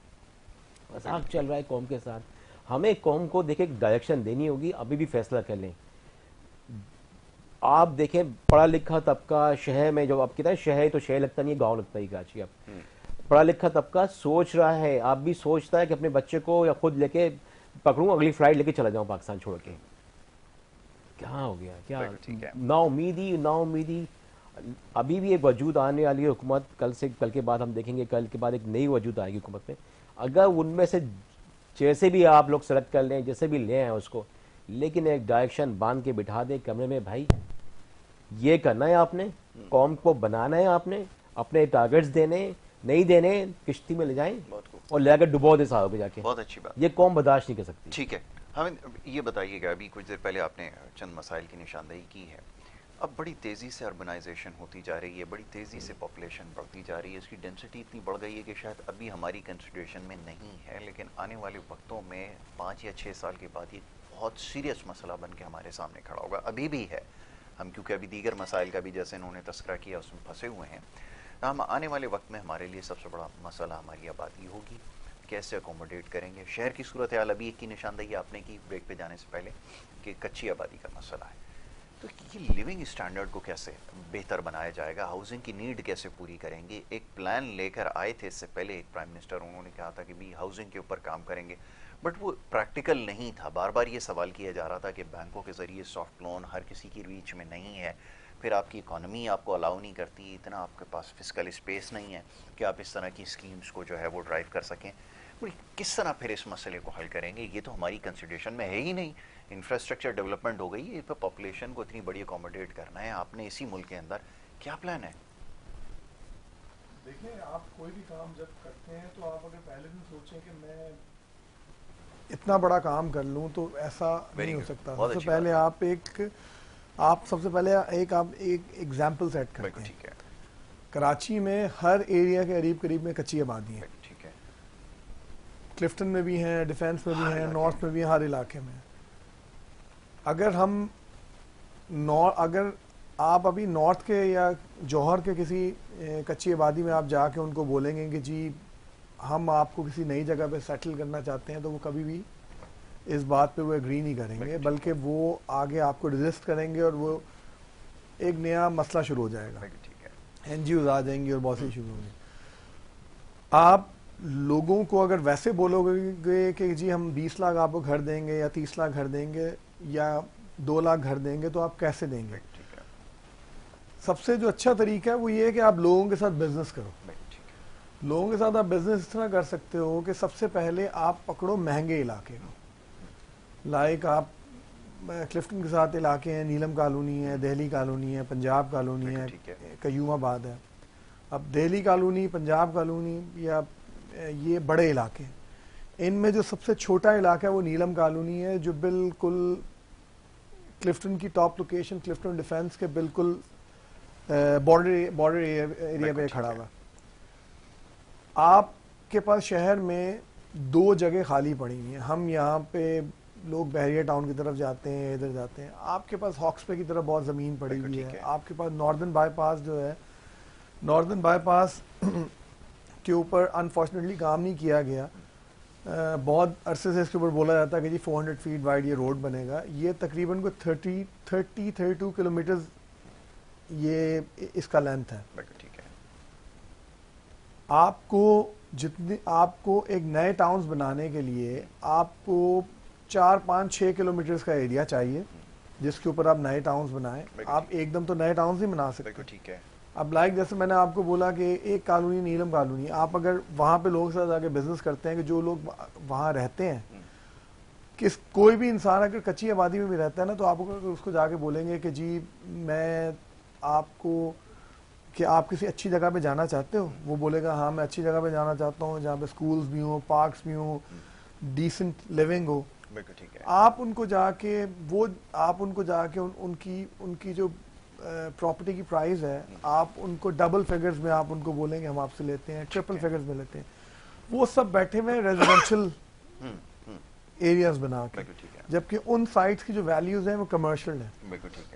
मजाक चल रहा है कौम के साथ। हमें कौम को देखे डायरेक्शन देनी होगी, अभी भी फैसला कर लें। आप देखें पढ़ा लिखा तबका शहर में, जो आप कहते हैं शहर तो शहर लगता नहीं है, गाँव लगता है कराची। अब पढ़ा लिखा तबका सोच रहा है, आप भी सोचता है कि अपने बच्चे को या खुद लेके पकड़ूं, अगली फ्लाइट लेके चला जाऊं पाकिस्तान छोड़ के। क्या हो गया, क्या बिल्कुल ठीक है। नाउमीदी अभी भी एक वजूद आने वाली है हुकूमत, कल के बाद हम देखेंगे, कल के बाद एक नई वजूद आएगी हुकूमत में। अगर उनमें से जैसे भी आप लोग सेलेक्ट कर लें, जैसे भी ले आए उसको, लेकिन एक डायरेक्शन बांध के बिठा दें कमरे में, भाई ये करना है आपने, कौम को बनाना है आपने, अपने टारगेट्स देने, नहीं देने किश्ती में ले जाएं बहुत खूब, और ले आकर डुबो दे साहब जाके। बहुत अच्छी बात। ये कौम बर्दाश्त नहीं कर सकती। ठीक है, हमें ये बताइएगा, अभी कुछ देर पहले आपने चंद मसाइल की निशानदेही की है। अब बड़ी तेज़ी से अर्बनाइजेशन होती जा रही है, बड़ी तेज़ी से पॉपुलेशन बढ़ती जा रही है, इसकी डेंसिटी इतनी बढ़ गई है कि शायद अभी हमारी कंसिडरेशन में नहीं है, लेकिन आने वाले वक्तों में 5 या 6 साल के बाद ये बहुत सीरियस मसला बन के हमारे सामने खड़ा होगा। अभी भी है, हम क्योंकि अभी दीगर मसाइल का भी जैसे इन्होंने तस्करा किया उसमें फंसे हुए हैं। हम आने वाले वक्त में हमारे लिए सबसे बड़ा मसला हमारी आबादी होगी, कैसे अकोमोडेट करेंगे। शहर की सूरत हाल अभी एक की निशानदेही आपने की ब्रेक पे जाने से पहले कि कच्ची आबादी का मसला है, तो ये लिविंग स्टैंडर्ड को कैसे बेहतर बनाया जाएगा, हाउसिंग की नीड कैसे पूरी करेंगे। एक प्लान लेकर आए थे इससे पहले एक प्राइम मिनिस्टर, उन्होंने कहा था कि भी हाउसिंग के ऊपर काम करेंगे, बट वो प्रैक्टिकल नहीं था। बार बार ये सवाल किया जा रहा था कि बैंकों के ज़रिए सॉफ्ट लोन हर किसी की रीच में नहीं है, फिर आपकी इकॉनमी आपको अलाउ नहीं करती, इतना आपके पास फिजिकल स्पेस नहीं है कि आप इस तरह की स्कीम्स को जो है वो ड्राइव कर सकें। किस तरह फिर इस मसले को हल करेंगे, ये तो हमारी कंसिडरेशन में है ही नहीं। इंफ्रास्ट्रक्चर डेवलपमेंट हो गई है, पर पॉपुलेशन को इतनी बड़ी अकोमोडेट करना है आपने इसी मुल्क के अंदर, क्या प्लान है? देखिए, आप कोई भी काम जब करते हैं तो आप अगर पहले दिन सोचें कि मैं इतना बड़ा काम कर लूं तो ऐसा नहीं हो सकता। सबसे पहले आप एक एग्जाम्पल सेट करते हैं। ठीक है। कराची में हर एरिया के करीब में कच्ची आबादी है। ठीक है। क्लिफ्टन में भी हैं, डिफेंस में भी हैं, नॉर्थ में भी हैं, हर इलाके में। अगर आप अभी नॉर्थ के या जौहर के किसी कच्ची आबादी में आप जाके उनको बोलेंगे कि जी हम आपको किसी नई जगह पे सेटल करना चाहते हैं, तो वो कभी भी इस बात पे वो एग्री नहीं करेंगे, बल्कि वो आगे आपको रेजिस्ट करेंगे और वो एक नया मसला शुरू हो जाएगा। एनजीओ आ जाएंगी और बहुत सी शुरू होंगी। आप लोगों को अगर वैसे बोलोगे कि जी हम 20 लाख आपको घर देंगे या 30 लाख घर देंगे या 2 लाख घर देंगे, तो आप कैसे देंगे? सबसे जो अच्छा तरीका है वो ये है कि आप लोगों के साथ बिजनेस करो। लोगों के साथ आप बिजनेस इस तरह कर सकते हो कि सबसे पहले आप पकड़ो महंगे इलाके को। लाइक आप क्लिफ्टन के साथ इलाके हैं, नीलम कॉलोनी है, दिल्ली कॉलोनी है, पंजाब कॉलोनी है, कयूमाबाद है। अब दिल्ली कॉलोनी, पंजाब कॉलोनी या ये बड़े इलाके, इनमें जो सबसे छोटा इलाका है वो नीलम कॉलोनी है, जो बिल्कुल क्लिफ्टन की टॉप लोकेशन, क्लिफ्टन डिफेंस के बिल्कुल बॉर्डर एरिया पे खड़ा हुआ। आपके पास शहर में 2 जगह खाली पड़ी हुई हैं। हम यहाँ पे लोग बहरिया टाउन की तरफ जाते हैं, इधर जाते हैं। आपके पास हॉक्स पे की तरफ बहुत ज़मीन पड़ी हुई है। आपके पास नॉर्दर्न बाईपास जो है, नॉर्दर्न बाईपास के ऊपर अनफॉर्चुनेटली काम नहीं किया गया। बहुत अरसे से इसके ऊपर बोला जाता है कि जी 400 फीट वाइड ये रोड बनेगा। ये तकरीबन को 32 किलोमीटर ये इसका लेंथ है। आपको एक नए टाउन्स बनाने के लिए आपको 4, 5, 6 किलोमीटर का एरिया चाहिए जिसके ऊपर आप नए टाउन्स बनाएं। आप एकदम तो नए टाउन्स नहीं बना सकते। ठीक है। अब लाइक जैसे मैंने आपको बोला कि एक कॉलोनी नीलम कॉलोनी, आप अगर वहाँ पे लोगों के साथ आके बिजनेस करते हैं कि जो लोग वहाँ रहते हैं, कोई भी इंसान अगर कच्ची आबादी में भी रहता है ना, तो आप उसको जाके बोलेंगे कि जी मैं आपको कि आप किसी अच्छी जगह पे जाना चाहते हो, वो बोलेगा हाँ मैं अच्छी जगह पे जाना चाहता हूँ जहाँ पे स्कूल्स भी हो, पार्क्स भी हो, डिसेंट लिविंग हो। आप उनको जाके उनकी जो प्रॉपर्टी की प्राइस है, आप उनको डबल फिगर्स में आप उनको बोलेंगे हम आपसे लेते हैं, ट्रिपल फिगर्स में लेते हैं। वो सब बैठे हुए रेजिडेंशियल एरियाज बना के, जबकि उन साइट्स की जो वैल्यूज हैं वो कमर्शियल है।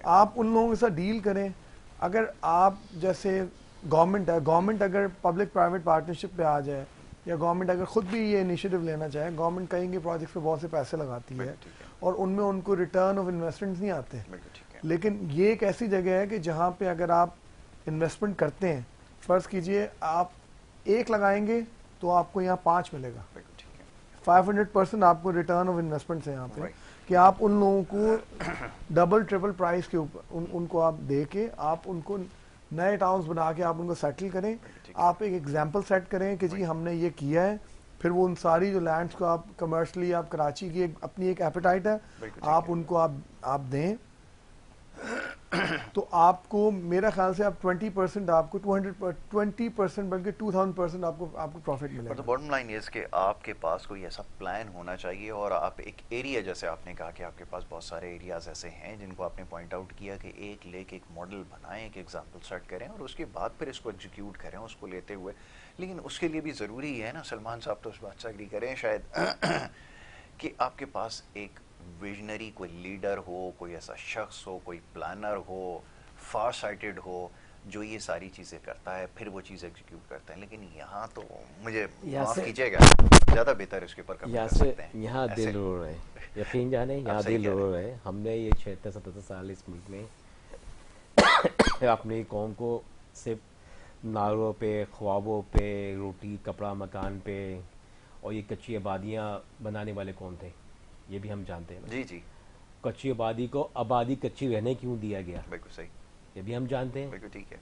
आप उन लोगों के साथ डील करें। अगर आप जैसे गवर्नमेंट अगर पब्लिक प्राइवेट पार्टनरशिप पे आ जाए, या गवर्नमेंट अगर खुद भी ये इनिशिएटिव लेना चाहे, गवर्नमेंट कहीं के प्रोजेक्ट्स पे बहुत से पैसे लगाती है और उनमें उनको रिटर्न ऑफ इन्वेस्टमेंट नहीं आते। लेकिन ये एक ऐसी जगह है कि जहाँ पे अगर आप इन्वेस्टमेंट करते हैं, फर्ज कीजिए आप 1 लगाएंगे तो आपको यहाँ 5 मिलेगा। 500% आपको रिटर्न ऑफ इन्वेस्टमेंट है यहाँ पे। कि आप उन लोगों को डबल ट्रिपल प्राइस के ऊपर उनको आप दे के आप उनको नए टाउन्स बना के आप उनको सेटल करें। आप एक एग्जांपल सेट करें कि जी हमने ये किया है, फिर वो उन सारी जो लैंड्स को आप कमर्शियली आप कराची की अपनी एक एपेटाइट है, आप उनको आप दें तो आपको मेरा ख्याल से आप 20% आपको 20% बल्कि 2000% आपको प्रॉफिट मिलेगा। तो बॉटम लाइन ये कि आपके पास कोई ऐसा प्लान होना चाहिए और आप एक एरिया, जैसे आपने कहा कि आपके पास बहुत सारे एरियाज ऐसे हैं जिनको आपने पॉइंट आउट किया कि एक लेके एक मॉडल बनाएं, एक एग्जांपल सेट करें और उसके बाद फिर इसको एग्जीक्यूट करें उसको लेते हुए। लेकिन उसके लिए भी ज़रूरी है ना, सलमान साहब तो उस बात से एग्री करें शायद कि आपके पास एक विजनरी कोई लीडर हो, कोई ऐसा शख्स हो, कोई प्लानर हो, फार साइटेड हो जो ये सारी चीज़ें करता है, फिर वो चीज़ एग्जीक्यूट करता है। लेकिन यहाँ तो मुझे माफ़ कीजिएगा, ज़्यादा बेहतर इसके ऊपर कमेंट कर सकते हैं। यहाँ दिल रो रहे हैं, यकीन जाने यहाँ दिल रो रहे हैं। हमने ये 76-77 साल इस मुल्क में अपनी कौम को सिर्फ नारों पे, ख्वाबों पे, रोटी कपड़ा मकान पे और ये कच्ची आबादियाँ बनाने वाले कौन थे ये भी हम जानते हैं। जी जी, कच्ची आबादी को आबादी कच्ची रहने क्यों दिया गया, बिल्कुल सही, ये भी हम जानते हैं। बिल्कुल ठीक है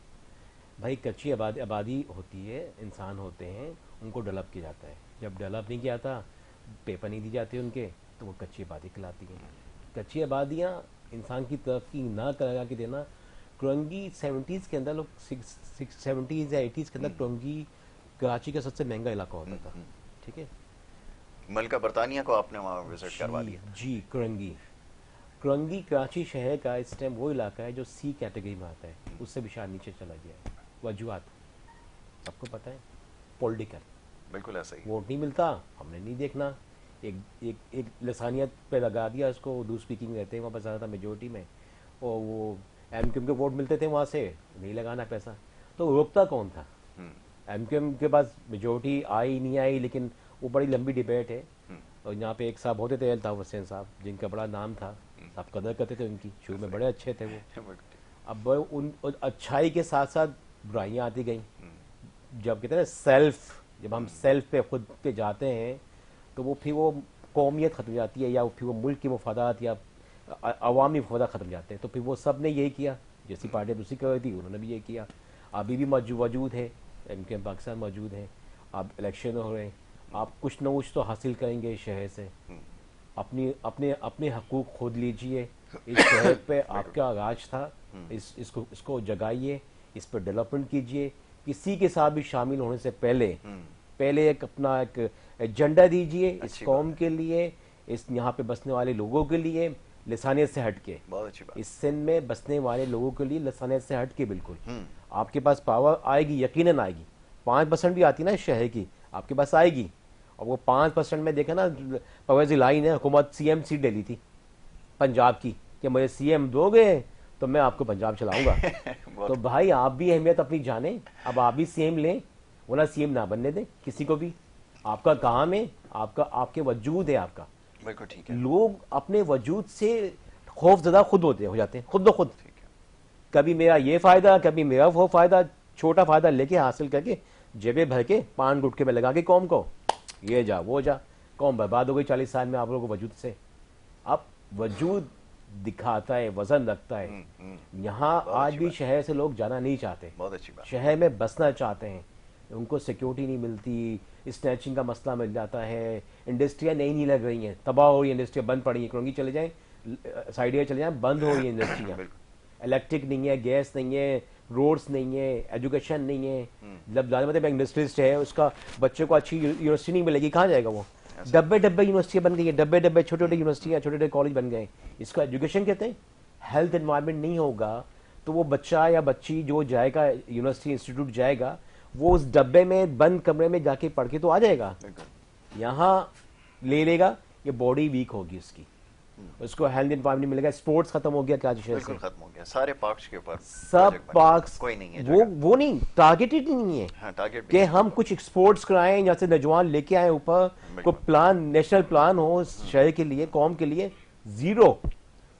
भाई, कच्ची आबादी होती है, इंसान होते हैं, उनको डेवलप किया जाता है। जब डेवलप नहीं किया था, पेपर नहीं दी जाते उनके, तो वो कच्ची आबादी कहलाती हैं। कच्ची आबादियाँ इंसान की तरक्की ना करा के देना। करंगी 70s के अंदर लोग 70s या 80s के अंदर करंगी कराची का सबसे महंगा इलाका होता था, ठीक है। मलका बरतानिया को आपने वहाँ विजिट करवा दिया। जी, करंगी कराची शहर का इस टाइम वो इलाका है जो सी कैटेगरी में आता है, उससे भी शायद नीचे चला गया है। वजूहत सबको पता है, पॉलिटिकल, बिल्कुल ऐसा ही, वोट नहीं मिलता, हमने नहीं देखना, एक लसानियत पे लगा दिया उसको। उर्दू स्पीकिंग रहते हैं वहाँ पर ज़्यादा मेजोरिटी में, और वो एमक्यूएम के वोट मिलते थे वहाँ से, नहीं लगाना पैसा, तो रोकता कौन था? एमक्यूएम के पास मेजोरिटी आई नहीं आई, लेकिन वो बड़ी लंबी डिबेट है। और यहाँ पे एक साहब होते थे, अल्ताफ हुसैन साहब, जिनका बड़ा नाम था, सब कदर करते थे उनकी, शुरू में बड़े अच्छे थे वो। अब उन अच्छाई के साथ साथ बुराइयाँ आती गई। जब कहते हैं सेल्फ, जब हम सेल्फ पे खुद पे जाते हैं तो वो फिर वो कौमियत ख़त्म हो जाती है, या फिर वो मुल्क की मफादात या अवामी मफादात ख़त्म जाते हैं। तो फिर वो सब ने यही किया, जैसी पार्टी दूसरी कर रही थी उन्होंने भी ये किया। अभी भी मौजूद है, एमक्यूएम पाकिस्तान मौजूद है। अब इलेक्शन हो रहे हैं, आप कुछ न कुछ तो हासिल करेंगे इस शहर से। अपने हकूक़ खुद लीजिए। इस शहर पे आपका राज था, इसको जगाइए, इस पर डेवलपमेंट कीजिए। किसी के साथ भी शामिल होने से पहले एक अपना एक एजेंडा दीजिए इस कौम के लिए, इस यहाँ पे बसने वाले लोगों के लिए, लसानियत से हट के। बहुत अच्छी बात। इस सिंध में बसने वाले लोगों के लिए लसानियत से हट के बिल्कुल आपके पास पावर आएगी, यकीनन आएगी। 5% भी आती ना इस शहर की, आपके पास आएगी। और वो 5% में देखा ना, परवेज़ इलाही ने हुकूमत CM सीट ले ली थी पंजाब की कि मुझे CM दोगे तो मैं आपको पंजाब चलाऊंगा। तो भाई आप भी अहमियत अपनी जाने, अब आप भी CM लें, वरना CM ना बनने दें किसी को भी। आपका काम है, आपके वजूद है आपका। बिल्कुल ठीक है। लोग अपने वजूद से खौफजदा खुद हो जाते हैं, खुद ब खुद। कभी मेरा ये फायदा, कभी मेरा वो फायदा, छोटा फायदा लेके हासिल करके जेबें भर के पान गुटके में लगा के कौम को ये जा वो जा, कौम बर्बाद हो गई 40 साल में आप लोगों को वजूद से। अब वजूद दिखाता है, वजन रखता है। यहाँ आज भी शहर से लोग जाना नहीं चाहते, बहुत अच्छी बात। शहर में बसना चाहते हैं, उनको सिक्योरिटी नहीं मिलती, स्नैचिंग का मसला मिल जाता है, इंडस्ट्रियाँ नहीं लग रही हैं, तबाह हो रही है, इंडस्ट्रियाँ बंद पड़ी हैं। करंगी चले जाएँ, साइड एरिया चले जाएँ, बंद हो रही है इंडस्ट्रियाँ। इलेक्ट्रिक नहीं है, गैस नहीं है, रोड्स नहीं है, एजुकेशन नहीं है। जब मतलब एक इंडस्ट्रिस्ट है, उसका बच्चे को अच्छी यूनिवर्सिटी नहीं मिलेगी, कहाँ जाएगा वो? डब्बे यूनिवर्सिटी बन गई है, डब्बे छोटे छोटे यूनिवर्सिटियाँ, छोटे छोटे कॉलेज बन गए। इसको एजुकेशन कहते हैं। हेल्थ एनवायरनमेंट नहीं होगा तो वो बच्चा या बच्ची जो जाएगा यूनिवर्सिटी इंस्टीट्यूट जाएगा, वो उस डब्बे में बंद कमरे में जाके पढ़ के तो आ जाएगा, यहाँ ले लेगा, ये बॉडी वीक होगी उसकी, उसको हेल्थ एनवायरनमेंट मिलेगा। स्पोर्ट्स खत्म हो गया, क्या बिल्कुल खत्म हो गया, सारे पार्क्स के ऊपर सब पार्क्स, कोई नहीं है, वो नहीं, टारगेटेड नहीं है। हाँ, टारगेट कि हम कुछ स्पोर्ट्स कराएं, यहाँ से नौजवान लेके आए ऊपर, कोई प्लान, नेशनल प्लान हो शहर के लिए, कौम के लिए। जीरो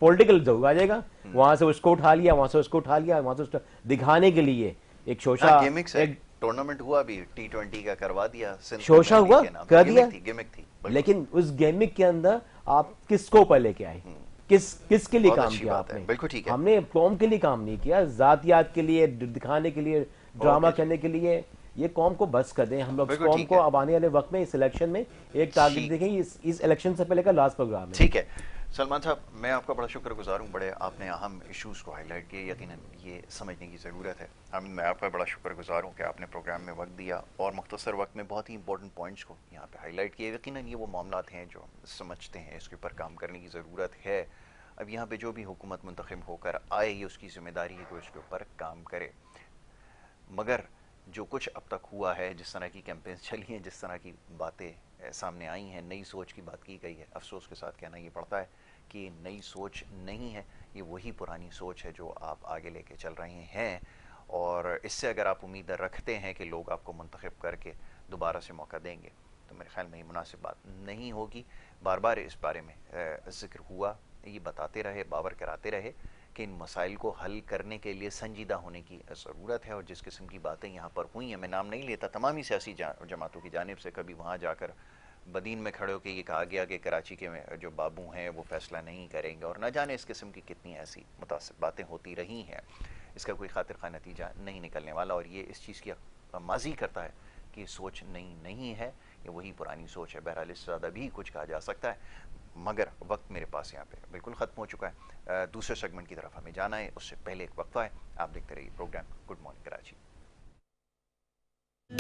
पॉलिटिकल जरूर आ जाएगा, वहां से उसको उठा लिया, वहां से उसको उठा लिया, वहां से उसको दिखाने के लिए एक शोशा, एक टूर्नामेंट हुआ भी T20 का करवा दिया, शोशा हुआ कर दिया, गिमिक थी। लेकिन उस गेमिक के अंदर आप किसको ऊपर लेके आए, किसके लिए बहुत काम अच्छी किया बात है, आपने? बिल्कुल ठीक है। हमने कौम के लिए काम नहीं किया, जातियात के लिए, दिखाने के लिए, ड्रामा ओके। करने के लिए। ये कौम को बस कर दें हम लोग। बिल्कुल कौम ठीक को है। अब आने वाले वक्त में इस इलेक्शन में एक टारगेट ठीक। देखें, इस इलेक्शन से पहले का लास्ट प्रोग्राम है। ठीक है सलमान साहब, मैं आपका बड़ा शुक्रगुजार हूँ, बड़े आपने अहम इश्यूज़ को हाईलाइट किए, यकीनन ये समझने की ज़रूरत है। मैं आपका बड़ा शुक्रगुजार हूँ कि आपने प्रोग्राम में वक्त दिया और मुख्तसर वक्त में बहुत ही इंपॉर्टेंट पॉइंट्स को यहाँ पे हाईलाइट किए। यकीनन ये वो मामलात हैं जो समझते हैं इसके ऊपर काम करने की ज़रूरत है। अब यहाँ पे जो भी हुकूमत मुंतखब होकर आए, ये उसकी ज़िम्मेदारी है कि इसके ऊपर काम करे। मगर जो कुछ अब तक हुआ है, जिस तरह की कैंपेन्स चली हैं, जिस तरह की बातें सामने आई हैं, नई सोच की बात की गई है, अफसोस के साथ कहना ये पड़ता है कि ये नई सोच नहीं है, ये वही पुरानी सोच है जो आप आगे लेके चल रहे हैं। और इससे अगर आप उम्मीद रखते हैं कि लोग आपको मुंतखब करके दोबारा से मौका देंगे, तो मेरे ख्याल में ये मुनासिब बात नहीं होगी। बार बार इस बारे में जिक्र हुआ, ये बताते रहे, बावर कराते रहे कि इन मसाइल को हल करने के लिए संजीदा होने की ज़रूरत है। और जिस किस्म की बातें यहाँ पर हुई हैं, मैं नाम नहीं लेता, तमामी सियासी जमातों की जानिब से कभी वहाँ जाकर बदीन में खड़े होकर ये कहा गया कि कराची के जो बाबू हैं वो फैसला नहीं करेंगे, और न जाने इस किस्म की कितनी ऐसी मुतासिब बातें होती रही हैं। इसका कोई खातिर खा नतीजा नहीं निकलने वाला, और ये इस चीज़ की माजी करता है कि ये सोच नई नहीं है, ये वही पुरानी सोच है। बहरहाल इससे ज़्यादा भी कुछ कहा जा सकता है, मगर वक्त मेरे पास यहाँ पे बिल्कुल ख़त्म हो चुका है। दूसरे सेगमेंट की तरफ हमें जाना है, उससे पहले एक वक्फा है। आप देखते रहिए प्रोग्राम गुड मॉर्निंग कराची।